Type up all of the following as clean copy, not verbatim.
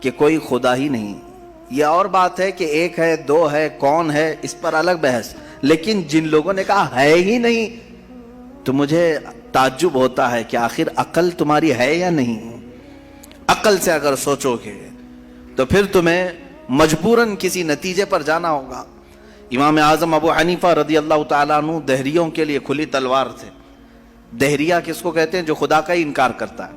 کہ کوئی خدا ہی نہیں. یہ اور بات ہے کہ ایک ہے، دو ہے، کون ہے، اس پر الگ بحث. لیکن جن لوگوں نے کہا ہے ہی نہیں، تو مجھے تعجب ہوتا ہے کہ آخر عقل تمہاری ہے یا نہیں. عقل سے اگر سوچو گے تو پھر تمہیں مجبوراً کسی نتیجے پر جانا ہوگا. امام اعظم ابو حنیفہ رضی اللہ تعالیٰ عنہ دہریوں کے لیے کھلی تلوار تھے. دہریہ کس کو کہتے ہیں؟ جو خدا کا ہی انکار کرتا ہے.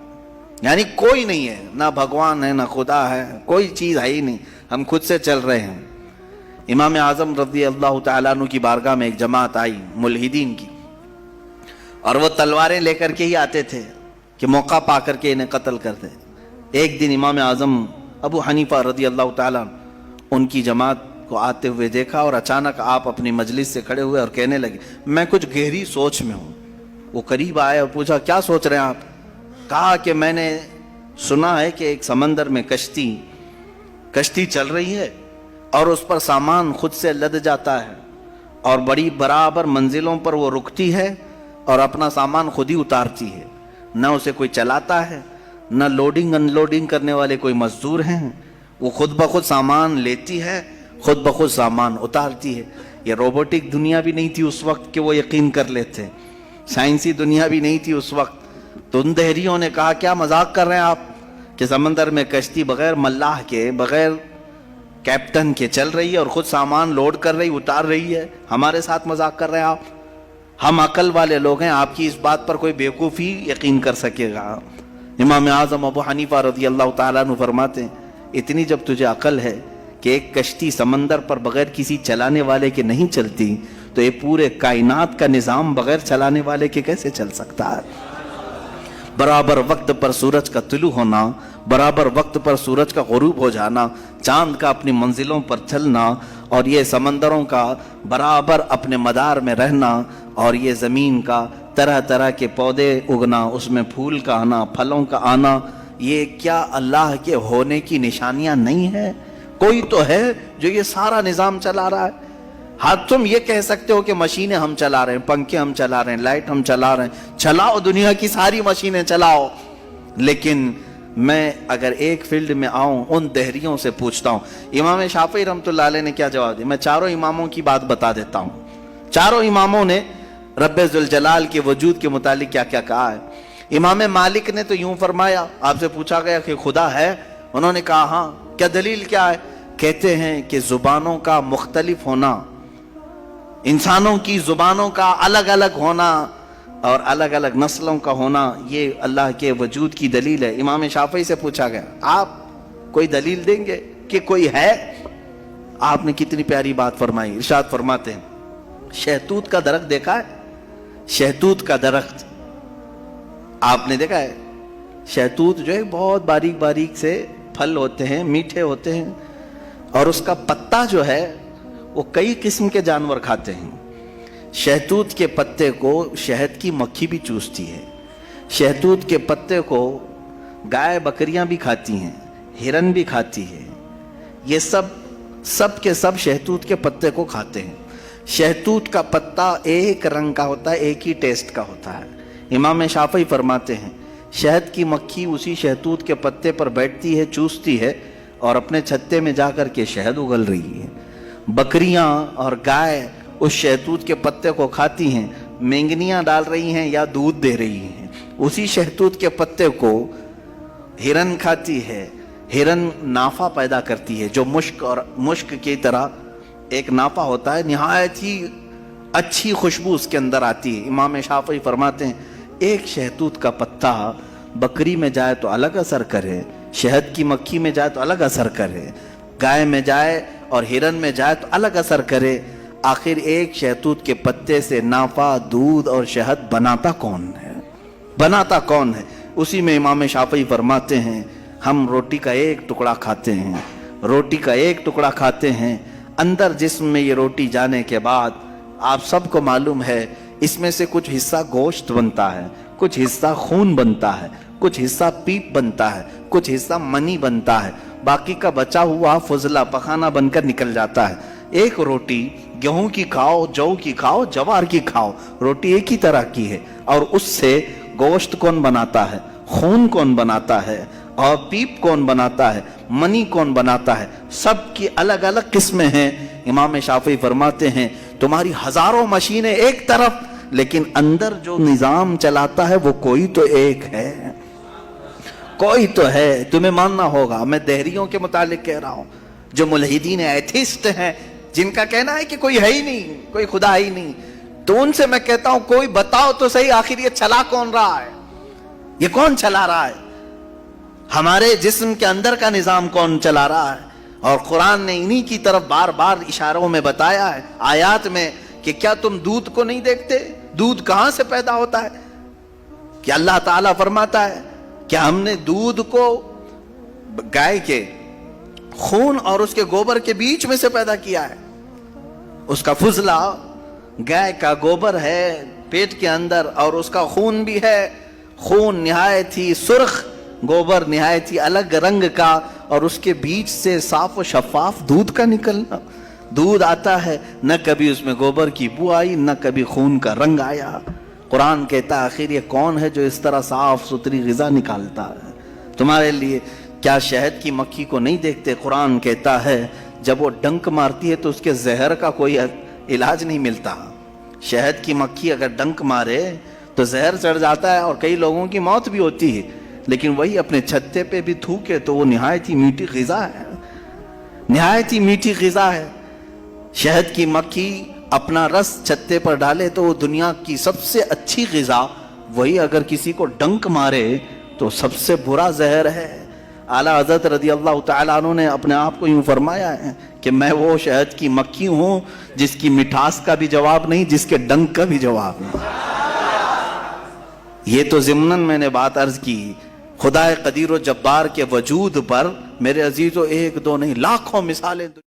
یعنی کوئی نہیں ہے، نہ بھگوان ہے، نہ خدا ہے، کوئی چیز ہے ہی نہیں، ہم خود سے چل رہے ہیں. امام اعظم رضی اللہ تعالیٰ عنہ کی بارگاہ میں ایک جماعت آئی ملحدین کی، اور وہ تلواریں لے کر کے ہی آتے تھے کہ موقع پا کر کے انہیں قتل کر دیں. ایک دن امام اعظم ابو حنیفہ رضی اللہ تعالیٰ ان کی جماعت کو آتے ہوئے دیکھا، اور اچانک آپ اپنی مجلس سے کھڑے ہوئے اور کہنے لگے میں کچھ گہری سوچ میں ہوں. وہ قریب آئے اور پوچھا کیا سوچ رہے ہیں آپ؟ کہا کہ میں نے سنا ہے کہ ایک سمندر میں کشتی چل رہی ہے اور اس پر سامان خود سے لد جاتا ہے، اور بڑی برابر منزلوں پر وہ رکتی ہے اور اپنا سامان خود ہی اتارتی ہے. نہ اسے کوئی چلاتا ہے، نہ لوڈنگ ان لوڈنگ کرنے والے کوئی مزدور ہیں. وہ خود بخود سامان لیتی ہے، خود بخود سامان اتارتی ہے. یہ روبوٹک دنیا بھی نہیں تھی اس وقت کہ وہ یقین کر لیتے، سائنسی دنیا بھی نہیں تھی اس وقت. تو ان دہریوں نے کہا کیا مذاق کر رہے ہیں آپ کہ سمندر میں کشتی بغیر ملاح کے، بغیر کیپٹن کے چل رہی ہے اور خود سامان لوڈ کر رہی، اتار رہی ہے، ہمارے ساتھ مذاق کر رہے ہیں آپ؟ ہم عقل والے لوگ ہیں، آپ کی اس بات پر کوئی بیوقوفی یقین کر سکے گا؟ امام اعظم ابو حنیفہ رضی اللہ تعالیٰ عنہ فرماتے ہیں اتنی جب تجھے عقل ہے کہ ایک کشتی سمندر پر بغیر کسی چلانے والے کے نہیں چلتی، تو یہ پورے کائنات کا نظام بغیر چلانے والے کے کیسے چل سکتا ہے؟ برابر وقت پر سورج کا طلوع ہونا، برابر وقت پر سورج کا غروب ہو جانا، چاند کا اپنی منزلوں پر چلنا، اور یہ سمندروں کا برابر اپنے مدار میں رہنا، اور یہ زمین کا طرح طرح کے پودے اگنا، اس میں پھول کا آنا، پھلوں کا آنا، یہ کیا اللہ کے ہونے کی نشانیاں نہیں ہے؟ کوئی تو ہے جو یہ سارا نظام چلا رہا ہے. ہاں تم یہ کہہ سکتے ہو کہ مشینیں ہم چلا رہے ہیں، پنکھے ہم چلا رہے ہیں، لائٹ ہم چلا رہے ہیں، چلاؤ دنیا کی ساری مشینیں چلاؤ. لیکن میں اگر ایک فیلڈ میں آؤں، ان دہریوں سے پوچھتا ہوں. امام شافعی رحمۃ اللہ علیہ نے کیا جواب دیا؟ میں چاروں اماموں کی بات بتا دیتا ہوں. چاروں اماموں نے رب ذوالجلال کے وجود کے متعلق کیا کیا کہا ہے. امام مالک نے تو یوں فرمایا، آپ سے پوچھا گیا کہ خدا ہے، انہوں نے کہا ہاں. کیا دلیل کیا ہے؟ کہتے ہیں کہ زبانوں کا مختلف ہونا، انسانوں کی زبانوں کا الگ الگ ہونا اور الگ الگ نسلوں کا ہونا، یہ اللہ کے وجود کی دلیل ہے. امام شافعی سے پوچھا گیا آپ کوئی دلیل دیں گے کہ کوئی ہے؟ آپ نے کتنی پیاری بات فرمائی. ارشاد فرماتے ہیں شہتوت کا درخت دیکھا ہے؟ شہتوت کا درخت آپ نے دیکھا ہے؟ شہتوت جو ہے بہت باریک باریک سے پھل ہوتے ہیں، میٹھے ہوتے ہیں، اور اس کا پتا جو ہے وہ کئی قسم کے جانور کھاتے ہیں. شہتوت کے پتے کو شہد کی مکھی بھی چوستی ہے. شہتوت کے پتے کو گائے بکریاں بھی کھاتی ہیں، ہرن بھی کھاتی ہے. یہ سب کے سب شہتوت کے پتے کو کھاتے ہیں. شہتوت کا پتا ایک رنگ کا ہوتا ہے، ایک ہی ٹیسٹ کا ہوتا ہے. امام شافعی فرماتے ہیں شہد کی مکھی اسی شہتوت کے پتے پر بیٹھتی ہے، چوستی ہے، اور اپنے چھتے میں جا کر کے شہد اگل رہی ہے. بکریاں اور گائے اس شہتوت کے پتے کو کھاتی ہیں، مینگنیاں ڈال رہی ہیں یا دودھ دے رہی ہیں. اسی شہتوت کے پتے کو ہرن کھاتی ہے. ہرن نافع پیدا کرتی ہے جو مشک کی طرح ایک نافع ہوتا ہے، نہایت ہی اچھی خوشبو اس کے اندر آتی ہے. امام شافعی فرماتے ہیں ایک شہتوت کا پتا بکری میں جائے تو الگ اثر کرے، شہد کی مکھی میں جائے تو الگ اثر کرے، گائے میں جائے اور ہرن میں جائے تو الگ اثر کرے. آخر ایک شہتوت کے پتے سے نافع، دودھ اور شہد بناتا کون ہے؟ بناتا کون ہے؟ اسی میں امام شافعی فرماتے ہیں ہم روٹی کا ایک ٹکڑا کھاتے ہیں، روٹی کا ایک ٹکڑا کھاتے ہیں، اندر جسم میں یہ روٹی جانے کے بعد آپ سب کو معلوم ہے اس میں سے کچھ حصہ گوشت بنتا ہے، کچھ حصہ خون بنتا ہے، کچھ حصہ پیپ بنتا ہے، کچھ حصہ منی بنتا ہے، باقی کا بچا ہوا فضلہ پخانہ بن کر نکل جاتا ہے. ایک روٹی گیہوں کی کھاؤ، جو کی کھاؤ، جوار کی کھاؤ، روٹی ایک ہی طرح کی ہے. اور اس سے گوشت کون بناتا ہے، خون کون بناتا ہے، اور پیپ کون بناتا ہے, منی کون بناتا ہے, سب کی الگ الگ قسمیں ہیں. امام شافعی فرماتے ہیں تمہاری ہزاروں مشینیں ایک طرف, لیکن اندر جو نظام چلاتا ہے وہ کوئی تو ایک ہے, کوئی تو ہے. تمہیں ماننا ہوگا. میں دہریوں کے متعلق کہہ رہا ہوں, جو ملحدین ایتھسٹ ہیں, جن کا کہنا ہے کہ کوئی ہے ہی نہیں, کوئی خدا ہی نہیں, تو ان سے میں کہتا ہوں کوئی بتاؤ تو صحیح آخر یہ چلا کون رہا ہے, یہ کون چلا رہا ہے, ہمارے جسم کے اندر کا نظام کون چلا رہا ہے. اور قرآن نے انہی کی طرف بار بار اشاروں میں بتایا ہے, آیات میں, کہ کیا تم دودھ کو نہیں دیکھتے, دودھ کہاں سے پیدا ہوتا ہے. کہ اللہ تعالیٰ فرماتا ہے کہ ہم نے دودھ کو گائے کے خون اور اس کے گوبر کے بیچ میں سے پیدا کیا ہے. اس کا فضلہ گائے کا گوبر ہے پیٹ کے اندر, اور اس کا خون بھی ہے, خون نہایت ہی سرخ, گوبر نہایت ہی الگ رنگ کا, اور اس کے بیچ سے صاف و شفاف دودھ کا نکلنا. دودھ آتا ہے, نہ کبھی اس میں گوبر کی بو آئی, نہ کبھی خون کا رنگ آیا. قرآن کہتا ہے آخر یہ کون ہے جو اس طرح صاف ستھری غذا نکالتا ہے تمہارے لیے. کیا شہد کی مکھی کو نہیں دیکھتے؟ قرآن کہتا ہے جب وہ ڈنک مارتی ہے تو اس کے زہر کا کوئی علاج نہیں ملتا. شہد کی مکھی اگر ڈنک مارے تو زہر چڑھ جاتا ہے اور کئی لوگوں کی موت بھی ہوتی ہے, لیکن وہی اپنے چھتے پہ بھی تھوکے تو وہ نہایت ہی میٹھی غذا ہے, نہایت ہی میٹھی غذا ہے. شہد کی مکھی اپنا رس چھتے پر ڈالے تو وہ دنیا کی سب سے اچھی غذا, وہی اگر کسی کو ڈنک مارے تو سب سے برا زہر ہے. اعلیٰ حضرت رضی اللہ تعالیٰ عنہ نے اپنے آپ کو یوں فرمایا ہے کہ میں وہ شہد کی مکھی ہوں جس کی مٹھاس کا بھی جواب نہیں, جس کے ڈنک کا بھی جواب نہیں. یہ تو ضمناً میں نے بات عرض کی. خدا قدیر و جبار کے وجود پر میرے عزیزو ایک دو نہیں لاکھوں مثالیں